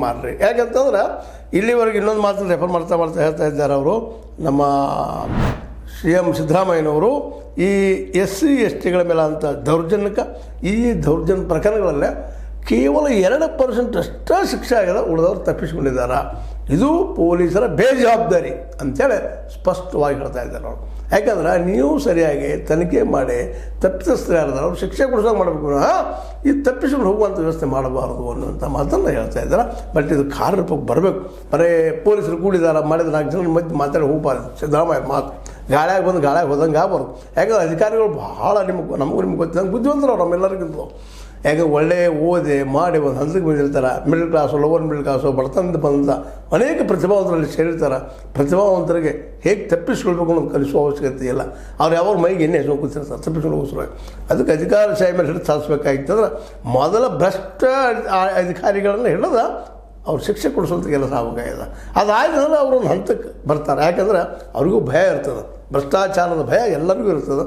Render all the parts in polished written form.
ಮಾಡಿರಿ. ಯಾಕಂತಂದ್ರೆ ಇಲ್ಲಿವರೆಗೆ ಇನ್ನೊಂದು ಮಾತನ್ನು ರೆಫರ್ ಮಾಡ್ತಾ ಹೇಳ್ತಾ ಇದ್ದಾರೆ ಅವರು, ನಮ್ಮ CM ಸಿದ್ದರಾಮಯ್ಯನವರು ಈ SC STಗಳ ಮೇಲೆ ಅಂತ ದೌರ್ಜನ್ಯಕ್ಕೆ, ಈ ದೌರ್ಜನ್ಯ ಪ್ರಕರಣಗಳಲ್ಲೇ ಕೇವಲ 2% ಅಷ್ಟೇ ಶಿಕ್ಷೆ ಆಗಿದೆ, ಉಳಿದವರು ತಪ್ಪಿಸ್ಕೊಂಡಿದ್ದಾರೆ. ಇದು ಪೊಲೀಸರ ಬೇಜವಾಬ್ದಾರಿ ಅಂಥೇಳಿ ಸ್ಪಷ್ಟವಾಗಿ ಹೇಳ್ತಾ ಇದ್ದಾರೆ ಅವರು. ಯಾಕಂದ್ರೆ ನೀವು ಸರಿಯಾಗಿ ತನಿಖೆ ಮಾಡಿ ತಪ್ಪಿತಸ್ಥರು ಯಾರಿದ್ದಾರೆ ಅವ್ರು ಶಿಕ್ಷೆ ಕೊಡಿಸೋಕೆ ಮಾಡಬೇಕು, ಈ ತಪ್ಪಿಸ್ಕೊಂಡು ಹೋಗುವಂಥ ವ್ಯವಸ್ಥೆ ಮಾಡಬಾರ್ದು ಅನ್ನುವಂಥ ಮಾತನ್ನು ಹೇಳ್ತಾ ಇದ್ದಾರೆ. ಬಟ್ ಇದು ಕಾರ್ಯರೂಪಕ್ಕೆ ಬರಬೇಕು. ಬರೀ ಪೊಲೀಸರು ಕೂಡಿದಾರ ಮಾಡಿದ 4 ಜನ ಮಧ್ಯೆ ಮಾತಾಡಿ ಹೋಗ್ಬಾರ್ದು. ಸಿದ್ದರಾಮಯ್ಯ ಮಾತು ಗಾಳಿಯಾಗಿ ಬಂದು ಗಾಳಿಯಾಗಿ ಹೋದಂಗೆ ಆಗ್ಬಾರ್ದು. ಯಾಕಂದ್ರೆ ಅಧಿಕಾರಿಗಳು ಭಾಳ ನಮಗೂ ನಿಮ್ಗೆ ಗೊತ್ತಿದ್ದಂಗೆ ಬುದ್ಧಿವಂತರು ಅವ್ರು ನಮ್ಮೆಲ್ಲರಿಗಿಂತ. ಯಾಕೆ ಒಳ್ಳೆ ಓದಿ ಮಾಡಿ ಒಂದು ಹಂತಕ್ಕೆ ಬಂದಿರ್ತಾರೆ. Middle class, lower middle class, ಬಡತನದಿಂದ ಬಂದ ಅನೇಕ ಪ್ರತಿಭಾವಂತರಲ್ಲಿ ಸೇರಿರ್ತಾರೆ. ಪ್ರತಿಭಾವಂತರಿಗೆ ಹೇಗೆ ತಪ್ಪಿಸ್ಕೊಳ್ಬೇಕು ಅನ್ನೋದು ಕಲಿಸುವ ಅವಶ್ಯಕತೆ ಇಲ್ಲ. ಅವ್ರು ಯಾವಾಗ ಮೈಗೆ ಎಣ್ಣೆ ಹಚ್ಕೊಂಡು ಕೂತಿರ್ತಾರೆ ತಪ್ಪಿಸ್ಕೊಂಡು ಹೋಗಿಸ್ರು. ಅದಕ್ಕೆ ಅಧಿಕಾರಶಾಹಿ ಮೇಲೆ ಹಿಡಿದು ಸಾಧಿಸ್ಬೇಕಾಗಿತ್ತಂದ್ರೆ ಮೊದಲ ಭ್ರಷ್ಟ ಅಧಿಕಾರಿಗಳನ್ನು ಹಿಡಿದ ಅವ್ರು ಶಿಕ್ಷೆ ಕೊಡಿಸುವಂಥ ಕೆಲಸ ಆಗಬೇಕಾಗಿದೆ. ಅದಾಯ್ತಂದ್ರೆ ಅವರೊಂದು ಹಂತಕ್ಕೆ ಬರ್ತಾರೆ. ಯಾಕಂದ್ರೆ ಅವ್ರಿಗೂ ಭಯ ಇರ್ತದೆ, ಭ್ರಷ್ಟಾಚಾರದ ಭಯ ಎಲ್ಲರಿಗೂ ಇರ್ತದೆ.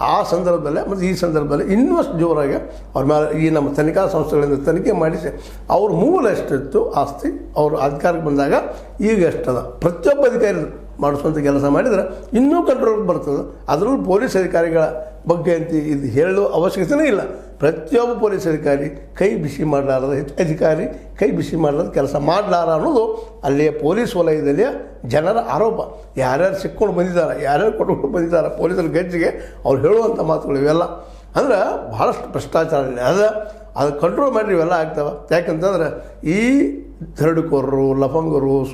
ಆ ಸಂದರ್ಭದಲ್ಲೇ ಮತ್ತು ಈ ಸಂದರ್ಭದಲ್ಲಿ ಇನ್ನಷ್ಟು ಜೋರಾಗಿ ಅವ್ರ ಮೇಲೆ ಈ ನಮ್ಮ ತನಿಖಾ ಸಂಸ್ಥೆಗಳಿಂದ ತನಿಖೆ ಮಾಡಿಸಿ ಅವ್ರ ಮೂಲ ಎಷ್ಟಿತ್ತು ಆಸ್ತಿ ಅವರು ಅಧಿಕಾರಕ್ಕೆ ಬಂದಾಗ ಈಗ ಎಷ್ಟದ ಪ್ರತಿಯೊಬ್ಬ ಅಧಿಕಾರಿ ಮಾಡಿಸುವಂಥ ಕೆಲಸ ಮಾಡಿದರೆ ಇನ್ನೂ ಕಂಟ್ರೋಲ್ಗೆ ಬರ್ತದೆ. ಅದರಲ್ಲೂ ಪೊಲೀಸ್ ಅಧಿಕಾರಿಗಳ ಬಗ್ಗೆ ಅಂತ ಇದು ಹೇಳೋ ಅವಶ್ಯಕತೆಯೇ ಇಲ್ಲ. ಪ್ರತಿಯೊಬ್ಬ ಪೊಲೀಸ್ ಅಧಿಕಾರಿ ಕೈ ಬಿಸಿ ಮಾಡಲಾರದ ಅಧಿಕಾರಿ ಕೈ ಬಿಸಿ ಮಾಡಲಾರದ ಕೆಲಸ ಮಾಡಲಾರ ಅನ್ನೋದು ಅಲ್ಲಿಯ ಪೊಲೀಸ್ ವಲಯದಲ್ಲಿ ಜನರ ಆರೋಪ. ಯಾರ್ಯಾರು ಸಿಕ್ಕೊಂಡು ಬಂದಿದ್ದಾರೆ, ಯಾರ್ಯಾರು ಕೊಟ್ಕೊಂಡು ಬಂದಿದ್ದಾರೆ ಪೊಲೀಸರ ಗಜ್ಜಿಗೆ ಅವ್ರು ಹೇಳುವಂಥ ಮಾತುಗಳು ಇವೆಲ್ಲ ಅಂದ್ರೆ ಭಾಳಷ್ಟು ಭ್ರಷ್ಟಾಚಾರ ಇದೆ. ಅದು ಕಂಟ್ರೋಲ್ ಮಾಡಿರಿ ಇವೆಲ್ಲ ಆಗ್ತವೆ. ಯಾಕಂತಂದ್ರೆ ಈ ದರೋಡೆಕೋರರು, ಲಫಂಗರು,